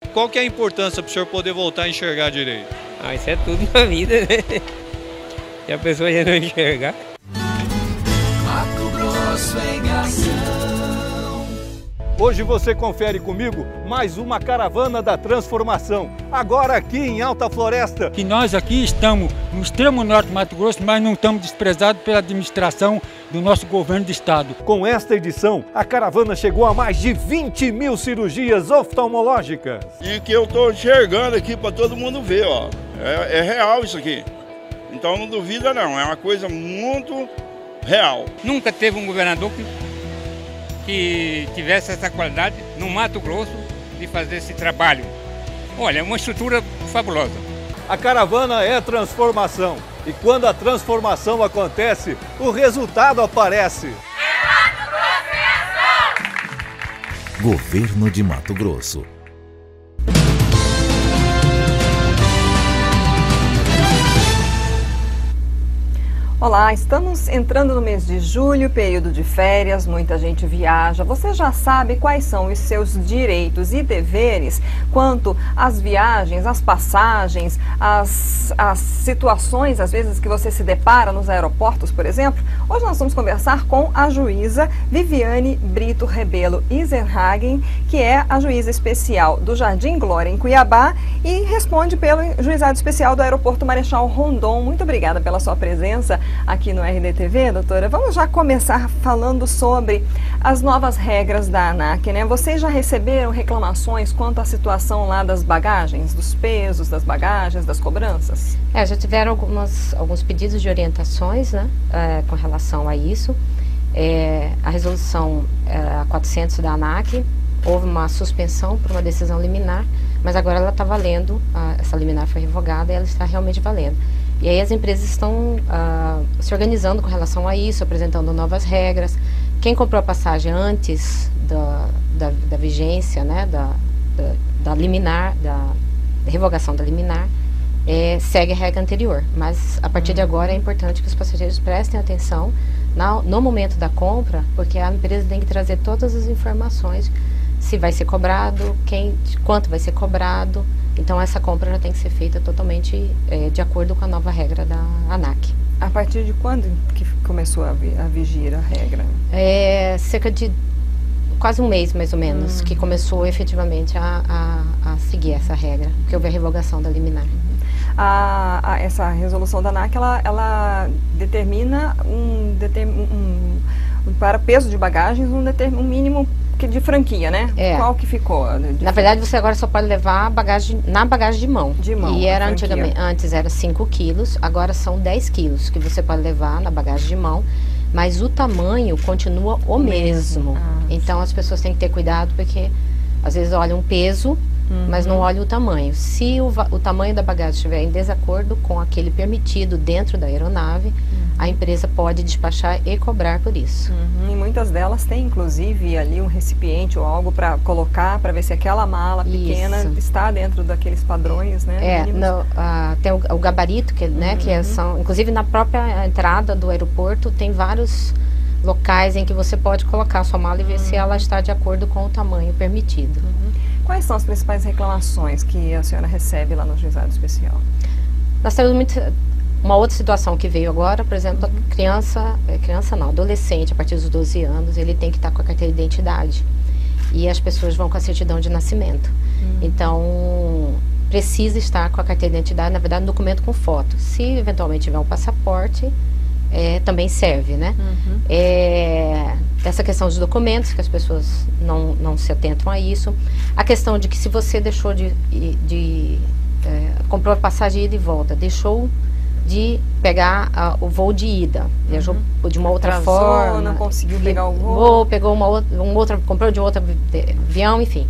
Qual que é a importância para o senhor poder voltar a enxergar direito? Isso é tudo na vida, né? Se a pessoa já não enxergar. Mato Grosso em ação. Hoje você confere comigo mais uma caravana da transformação, agora aqui em Alta Floresta. Que nós aqui estamos no extremo norte do Mato Grosso, mas não estamos desprezados pela administração do nosso governo do estado. Com esta edição, a caravana chegou a mais de 20 mil cirurgias oftalmológicas. E que eu estou enxergando aqui para todo mundo ver, ó. É real isso aqui. Então não duvida não, é uma coisa muito real. Nunca teve um governador que tivesse essa qualidade no Mato Grosso de fazer esse trabalho. Olha, é uma estrutura fabulosa. A caravana é transformação. E quando a transformação acontece, o resultado aparece. É Mato Grosso em ação! Governo de Mato Grosso. Olá, estamos entrando no mês de julho, período de férias, muita gente viaja. Você já sabe quais são os seus direitos e deveres quanto às viagens, às passagens, às situações, às vezes, que você se depara nos aeroportos, por exemplo? Hoje nós vamos conversar com a juíza Viviane Brito Rebelo Isenhagen, que é a juíza especial do Jardim Glória, em Cuiabá, e responde pelo juizado especial do Aeroporto Marechal Rondon. Muito obrigada pela sua presença aqui no RDTV, doutora. Vamos já começar falando sobre as novas regras da ANAC, né? Vocês já receberam reclamações quanto à situação lá das bagagens, dos pesos das bagagens, das cobranças? Já tiveram alguns pedidos de orientações, né, com relação a isso. A resolução 400 da ANAC, houve uma suspensão por uma decisão liminar, mas agora ela está valendo, essa liminar foi revogada e ela está realmente valendo. E aí as empresas estão se organizando com relação a isso, apresentando novas regras. Quem comprou a passagem antes da vigência, né, da liminar, da revogação da liminar, segue a regra anterior. Mas a partir de agora é importante que os passageiros prestem atenção no momento da compra, porque a empresa tem que trazer todas as informações, se vai ser cobrado, quanto vai ser cobrado. Então essa compra já tem que ser feita totalmente de acordo com a nova regra da ANAC. A partir de quando que começou a vigir a regra? Cerca de quase um mês, mais ou menos, que começou efetivamente a seguir essa regra, que houve a revogação da liminar. Essa resolução da ANAC, ela determina para peso de bagagens um mínimo de franquia, né? Qual que ficou? Na verdade, você agora só pode levar na bagagem de mão. E era antes era 5 quilos, agora são 10 quilos que você pode levar na bagagem de mão, mas o tamanho continua o mesmo. Então as pessoas têm que ter cuidado, porque às vezes olham um peso, mas não olham o tamanho. Se o tamanho da bagagem estiver em desacordo com aquele permitido dentro da aeronave, a empresa pode despachar e cobrar por isso. E muitas delas têm, inclusive, ali um recipiente ou algo para colocar, para ver se aquela mala pequena está dentro daqueles padrões, né? Tem o gabarito, são, inclusive na própria entrada do aeroporto, tem vários locais em que você pode colocar a sua mala e ver se ela está de acordo com o tamanho permitido. Quais são as principais reclamações que a senhora recebe lá no juizado especial? Nós temos uma outra situação que veio agora, por exemplo, adolescente, a partir dos 12 anos, ele tem que estar com a carteira de identidade. E as pessoas vão com a certidão de nascimento. Então, precisa estar com a carteira de identidade, na verdade, um documento com foto. Se eventualmente tiver um passaporte, também serve, né? Essa questão dos documentos, que as pessoas não se atentam a isso. A questão de que se você deixou comprou a passagem de ida e volta, deixou de pegar o voo de ida, viajou de uma outra forma, não conseguiu pegar o voo, pegou comprou de outro avião, enfim,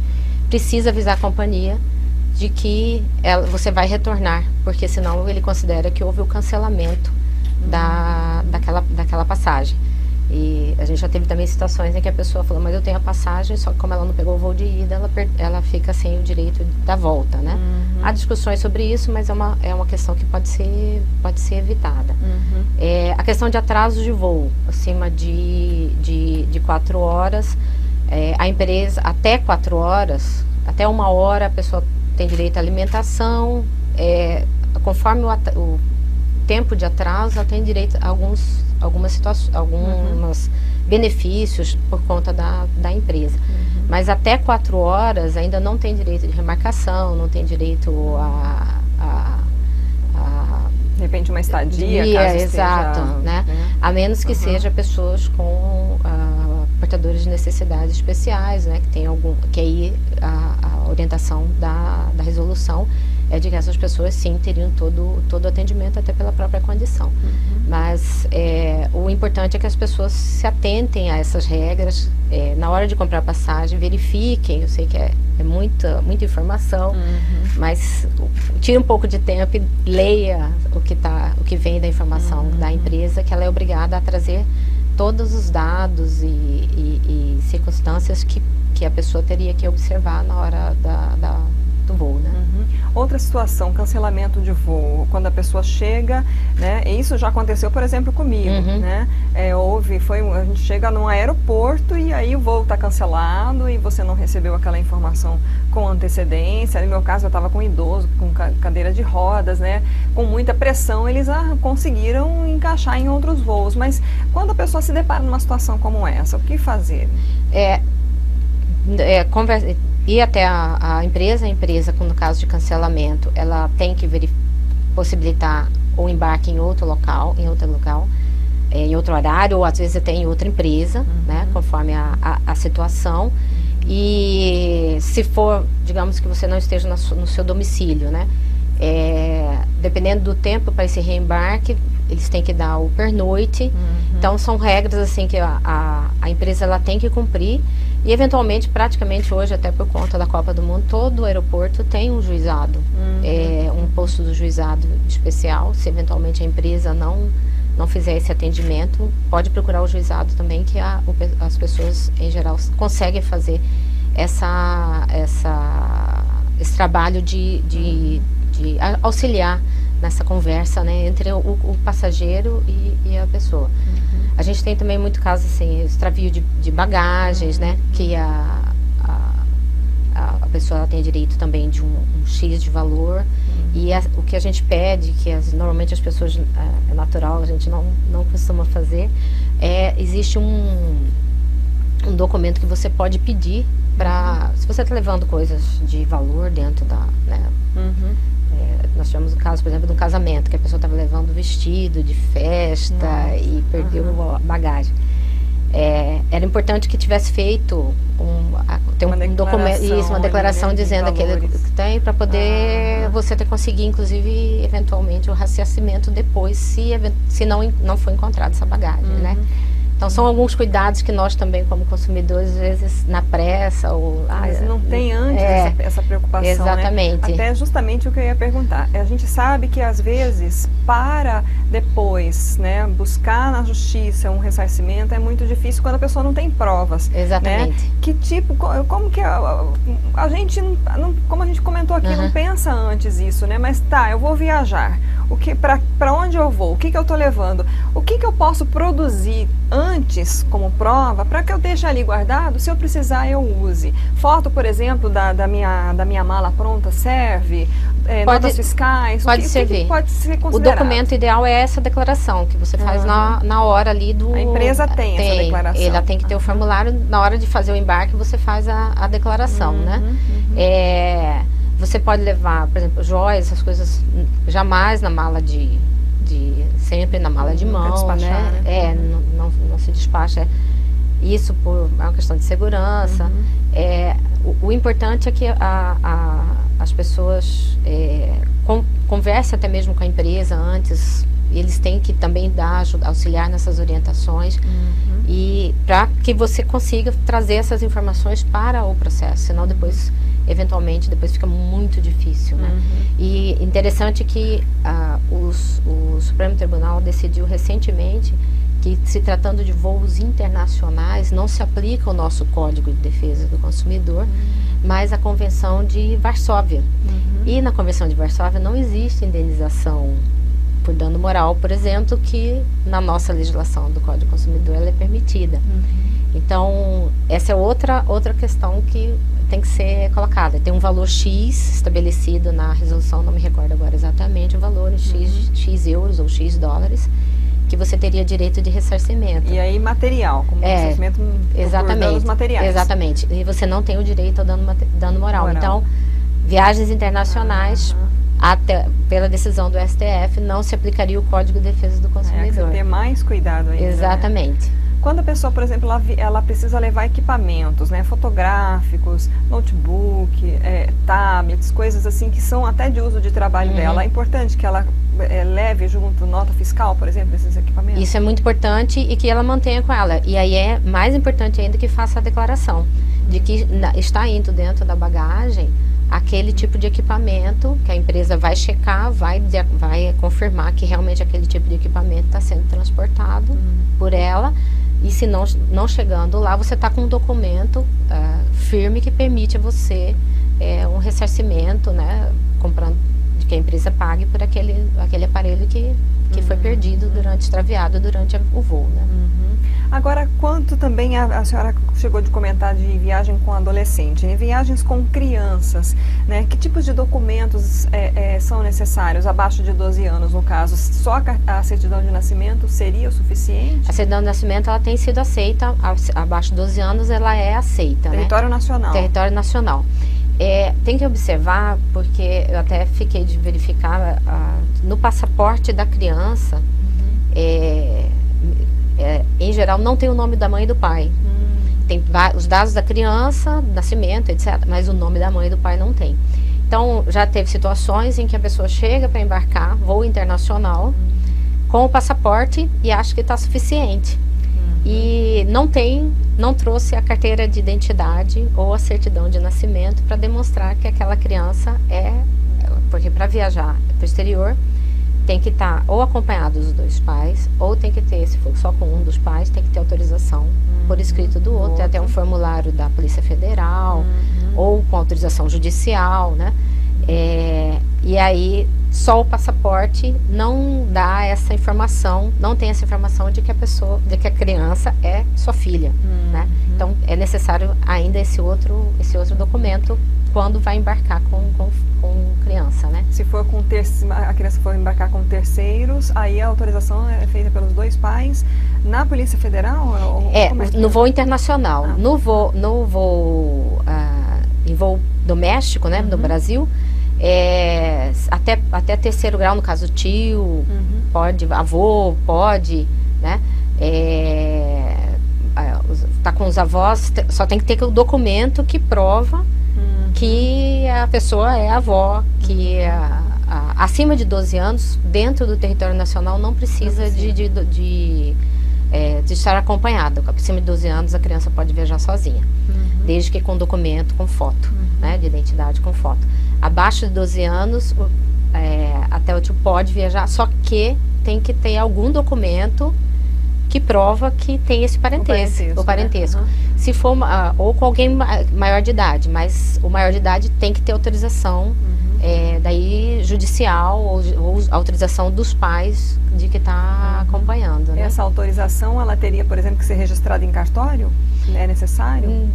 precisa avisar a companhia de que você vai retornar, porque senão ele considera que houve o cancelamento daquela passagem. E a gente já teve também situações em que a pessoa falou, mas eu tenho a passagem, só que como ela não pegou o voo de ida, ela fica sem o direito da volta, né? Há discussões sobre isso, mas é uma questão que pode ser evitada. A questão de atraso de voo, acima de 4 horas, a empresa, até 4 horas, até 1 hora a pessoa tem direito à alimentação, conforme o tempo de atraso, ela tem direito a algumas situações, benefícios por conta da empresa. Mas até 4 horas ainda não tem direito de remarcação, não tem direito de repente uma estadia, caso exato, né? A menos que seja pessoas com portadores de necessidades especiais, né? Que aí a orientação da resolução é de que essas pessoas sim teriam todo o atendimento, até pela própria condição. Mas o importante é que as pessoas se atentem a essas regras, na hora de comprar passagem, verifiquem. Eu sei que é muita informação, mas tire um pouco de tempo e leia o que vem da informação da empresa, que ela é obrigada a trazer todos os dados e circunstâncias que a pessoa teria que observar na hora do voo, né? Outra situação, cancelamento de voo, quando a pessoa chega, né? E isso já aconteceu, por exemplo, comigo, né? A gente chega num aeroporto e aí o voo está cancelado e você não recebeu aquela informação com antecedência. No meu caso, eu estava com um idoso, com cadeira de rodas, né? Com muita pressão, eles conseguiram encaixar em outros voos. Mas quando a pessoa se depara numa situação como essa, o que fazer? Ir até a empresa, no caso de cancelamento, ela tem que possibilitar o embarque em outro local, em outro horário, ou às vezes até em outra empresa, né, conforme a situação. E se for, digamos que você não esteja no seu domicílio, né, dependendo do tempo para esse reembarque, eles têm que dar o pernoite. Então são regras assim que a empresa ela tem que cumprir. E eventualmente, praticamente hoje, até por conta da Copa do Mundo, todo o aeroporto tem um juizado, um posto do juizado especial. Se eventualmente a empresa não fizer esse atendimento, pode procurar o juizado também, que as pessoas em geral conseguem fazer esse trabalho de auxiliar nessa conversa, né, entre o passageiro e a pessoa. A gente tem também muito caso assim, extravio de bagagens, né, que a pessoa tem direito também de um X de valor. E o que a gente pede, que normalmente as pessoas, é natural, a gente não costuma fazer, existe um documento que você pode pedir para, se você está levando coisas de valor dentro da, né, nós tivemos o caso, por exemplo, de um casamento, que a pessoa estava levando vestido de festa e perdeu a bagagem. Era importante que tivesse feito um documento, uma declaração dizendo aquele que tem, para poder você conseguir, inclusive, eventualmente, o ressarcimento depois, se não for encontrada essa bagagem, né? Então são alguns cuidados que nós também, como consumidores, às vezes na pressa ou... Mas não tem antes essa preocupação, exatamente. Né? Até justamente o que eu ia perguntar. A gente sabe que às vezes, para depois, né, buscar na justiça um ressarcimento, é muito difícil quando a pessoa não tem provas. Exatamente. Né? Que tipo, como que a gente, como a gente comentou aqui, não pensa antes isso, né? Mas eu vou viajar. Para onde eu vou? O que eu estou levando? O que eu posso produzir antes como prova para que eu deixe ali guardado? Se eu precisar, eu use. Foto, por exemplo, da minha mala pronta serve? Notas fiscais? Pode servir. Pode ser considerado? O documento ideal é essa declaração que você faz na hora ali do... A empresa tem essa declaração. Ela tem que ter o formulário. Na hora de fazer o embarque, você faz a declaração, né? Você pode levar, por exemplo, joias, essas coisas, jamais na mala sempre na mala de mão, despachar, né? Não se despacha. Isso é uma questão de segurança. O importante é que as pessoas conversem até mesmo com a empresa antes. Eles têm que também auxiliar nessas orientações e para que você consiga trazer essas informações para o processo, senão depois fica muito difícil, né? E interessante que o Supremo Tribunal decidiu recentemente que, se tratando de voos internacionais, não se aplica o nosso Código de Defesa do Consumidor, mas a Convenção de Varsóvia. E na Convenção de Varsóvia não existe indenização por dano moral, por exemplo, que na nossa legislação do Código do Consumidor ela é permitida. Então, essa é outra questão que tem que ser colocada. Tem um valor X estabelecido na resolução, não me recordo agora exatamente o valor, X euros ou X dólares, que você teria direito de ressarcimento. E aí material, como ressarcimento por danos materiais. Exatamente. E você não tem o direito ao dano moral. Então, viagens internacionais, até pela decisão do STF, não se aplicaria o Código de Defesa do Consumidor. Tem que ter mais cuidado ainda. Exatamente. Né? Quando a pessoa, por exemplo, ela precisa levar equipamentos, né, fotográficos, notebook, tablets, coisas assim que são até de uso de trabalho dela, é importante que ela leve junto nota fiscal, por exemplo, desses equipamentos? Isso é muito importante e que ela mantenha com ela. E aí é mais importante ainda que faça a declaração de que está indo dentro da bagagem aquele tipo de equipamento que a empresa vai checar, vai confirmar que realmente aquele tipo de equipamento está sendo transportado por ela. E se não chegando lá, você está com um documento firme que permite a você um ressarcimento, né, comprando, de que a empresa pague por aquele aparelho que foi perdido, extraviado durante o voo. Né? Agora, quanto também a senhora chegou de comentar de viagem com adolescente, né? Viagens com crianças, né? Que tipos de documentos são necessários, abaixo de 12 anos no caso? Só a certidão de nascimento seria o suficiente? A certidão de nascimento ela tem sido aceita, abaixo de 12 anos ela é aceita. Território nacional. Território nacional. Tem que observar, porque eu até fiquei de verificar, no passaporte da criança, em geral não tem o nome da mãe e do pai. Tem os dados da criança, nascimento, etc., mas o nome da mãe e do pai não tem. Então, já teve situações em que a pessoa chega para embarcar, voo internacional, com o passaporte e acha que está suficiente. E não trouxe a carteira de identidade ou a certidão de nascimento para demonstrar que aquela criança porque para viajar para o exterior tem que estar ou acompanhado dos dois pais, ou tem que ter, se for só com um dos pais, tem que ter autorização por escrito do outro. Tem até um formulário da Polícia Federal, ou com autorização judicial, né? E aí, só o passaporte não dá essa informação, não tem essa informação de que a criança é sua filha, né? Então, é necessário ainda esse outro documento quando vai embarcar com criança, né? Se for a criança for embarcar com terceiros, aí a autorização é feita pelos dois pais na Polícia Federal? No voo internacional. No voo doméstico, né, no Brasil, até terceiro grau, no caso tio, pode, avô, pode, né? Tá com os avós, só tem que ter o documento que prova que a pessoa é avó, que acima de 12 anos, dentro do território nacional, não precisa de estar acompanhada. Acima de 12 anos, a criança pode viajar sozinha, desde que com documento, com foto, né, de identidade com foto. Abaixo de 12 anos, até o tio pode viajar, só que tem que ter algum documento que prova que tem esse parentesco. O parentesco. Né? Se for, ou com alguém maior de idade, mas o maior de idade tem que ter autorização, daí judicial, ou autorização dos pais de que está acompanhando. Né? Essa autorização, ela teria, por exemplo, que ser registrada em cartório? É necessário? Ou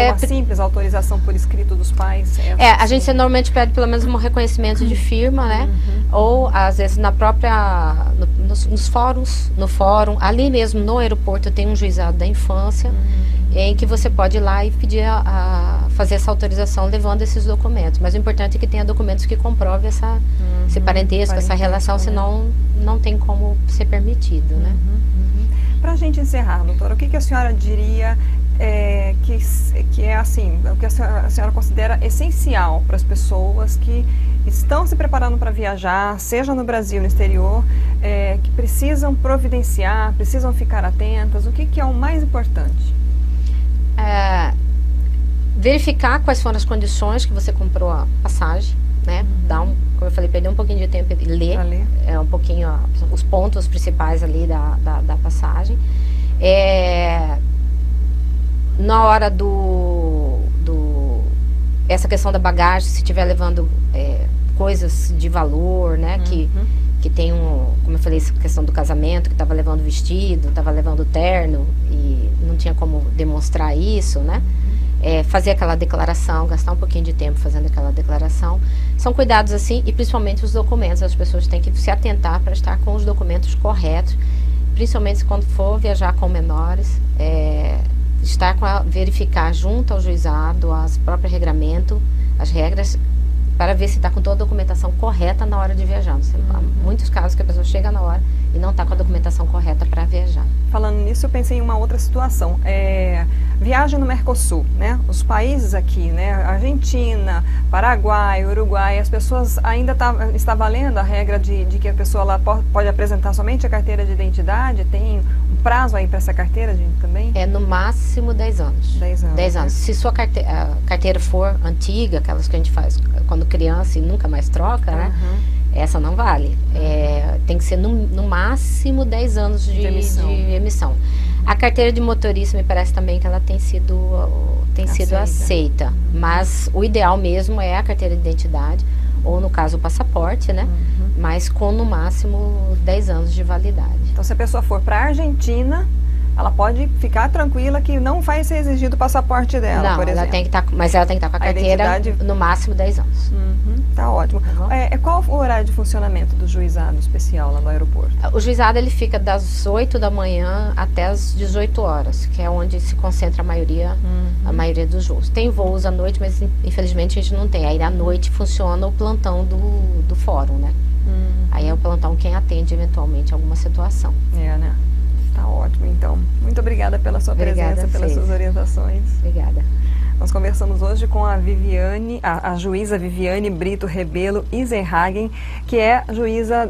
uma simples autorização por escrito dos pais? A gente normalmente pede pelo menos um reconhecimento de firma, né? Ou às vezes na própria, nos fóruns, no fórum, ali mesmo no aeroporto tem um juizado da infância, em que você pode ir lá e pedir fazer essa autorização levando esses documentos. Mas o importante é que tenha documentos que comprovem esse parentesco, essa relação, senão não tem como ser permitido, né? Para a gente encerrar, doutora, o que a senhora diria que é assim, o que a senhora considera essencial para as pessoas que estão se preparando para viajar, seja no Brasil, no exterior, que precisam providenciar, precisam ficar atentas? O que é o mais importante? Verificar quais foram as condições que você comprou a passagem, né? Como eu falei, perder um pouquinho de tempo e ler um pouquinho os pontos principais ali da passagem. Na hora essa questão da bagagem, se estiver levando coisas de valor, né, que tem como eu falei, essa questão do casamento, que estava levando vestido, estava levando terno e não tinha como demonstrar isso, né? Fazer aquela declaração, gastar um pouquinho de tempo fazendo aquela declaração. São cuidados assim, e principalmente os documentos, as pessoas têm que se atentar para estar com os documentos corretos, principalmente quando for viajar com menores, verificar junto ao juizado as próprias regramento, as regras, para ver se está com toda a documentação correta na hora de viajar. Há muitos casos que a pessoa chega na hora e não está com a documentação correta para viajar. Falando nisso, eu pensei em uma outra situação. Viagem no Mercosul, né? Os países aqui, né? Argentina, Paraguai, Uruguai, as pessoas ainda está valendo a regra de que a pessoa lá pode apresentar somente a carteira de identidade? Tem um prazo aí para essa carteira, gente, também? No máximo 10 anos. 10 anos. 10 anos. Se sua carteira for antiga, aquelas que a gente faz quando criança e nunca mais troca, né? Essa não vale. Tem que ser no máximo 10 anos de emissão. A carteira de motorista me parece também que ela tem sido aceita. Mas o ideal mesmo é a carteira de identidade, ou no caso o passaporte, né? Mas com no máximo 10 anos de validade. Então se a pessoa for para a Argentina, ela pode ficar tranquila que não vai ser exigido o passaporte dela, por exemplo. Mas ela tem que estar com a carteira no máximo 10 anos. Tá ótimo. Qual o horário de funcionamento do juizado especial lá no aeroporto? O juizado ele fica das 8 da manhã até as 18 horas, que é onde se concentra a maioria dos voos. Tem voos à noite, mas infelizmente a gente não tem. Aí à noite funciona o plantão do fórum, né? Aí é o plantão quem atende eventualmente alguma situação. Né? Tá ótimo, então. Muito obrigada pela sua presença, pelas suas orientações. Obrigada. Nós conversamos hoje com a juíza Viviane Brito Rebelo Isenhagen, que é juíza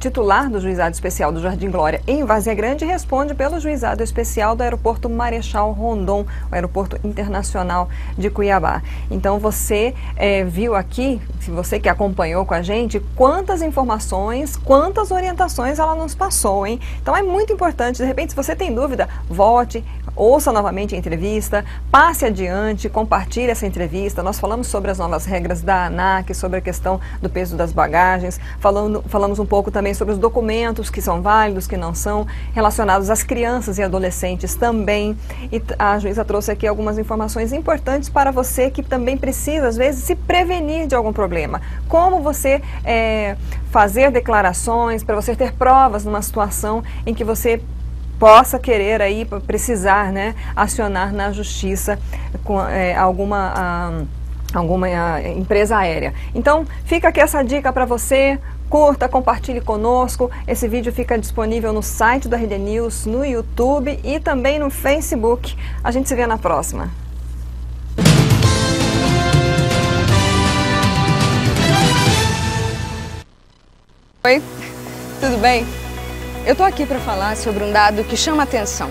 titular do Juizado Especial do Jardim Glória em Várzea Grande e responde pelo Juizado Especial do Aeroporto Marechal Rondon, o Aeroporto Internacional de Cuiabá. Então você viu aqui, se você que acompanhou com a gente, quantas informações, quantas orientações ela nos passou, hein? Então é muito importante, de repente, se você tem dúvida, volte, ouça novamente a entrevista, passe adiante, compartilhe essa entrevista. Nós falamos sobre as novas regras da ANAC, sobre a questão do peso das bagagens, falamos um pouco também sobre os documentos que são válidos, que não são, relacionados às crianças e adolescentes também. E a juíza trouxe aqui algumas informações importantes para você que também precisa, às vezes, se prevenir de algum problema. Como você fazer declarações, para você ter provas numa situação em que você possa querer aí, precisar, né, acionar na justiça com alguma empresa aérea. Então, fica aqui essa dica para você. Curta, compartilhe conosco. Esse vídeo fica disponível no site da RD News, no YouTube e também no Facebook. A gente se vê na próxima. Oi, tudo bem? Eu estou aqui para falar sobre um dado que chama atenção.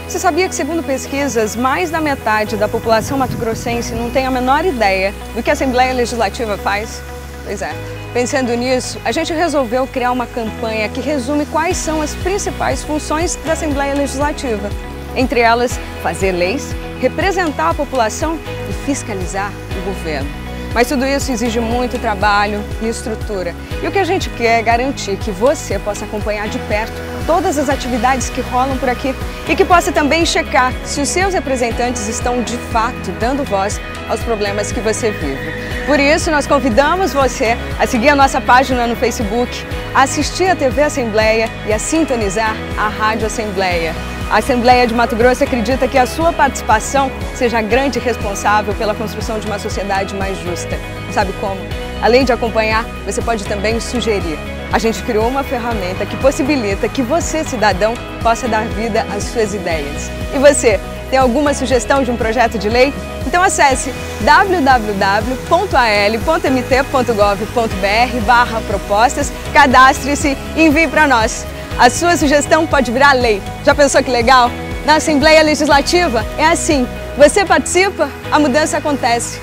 Você sabia que, segundo pesquisas, mais da metade da população mato-grossense não tem a menor ideia do que a Assembleia Legislativa faz? Pois é. Pensando nisso, a gente resolveu criar uma campanha que resume quais são as principais funções da Assembleia Legislativa. Entre elas, fazer leis, representar a população e fiscalizar o governo. Mas tudo isso exige muito trabalho e estrutura. E o que a gente quer é garantir que você possa acompanhar de perto todas as atividades que rolam por aqui e que possa também checar se os seus representantes estão de fato dando voz aos problemas que você vive. Por isso, nós convidamos você a seguir a nossa página no Facebook, a assistir a TV Assembleia e a sintonizar a Rádio Assembleia. A Assembleia de Mato Grosso acredita que a sua participação seja a grande responsável pela construção de uma sociedade mais justa. Sabe como? Além de acompanhar, você pode também sugerir. A gente criou uma ferramenta que possibilita que você, cidadão, possa dar vida às suas ideias. E você, tem alguma sugestão de um projeto de lei? Então acesse www.al.mt.gov.br/propostas, cadastre-se e envie para nós. A sua sugestão pode virar lei. Já pensou que legal? Na Assembleia Legislativa é assim. Você participa, a mudança acontece.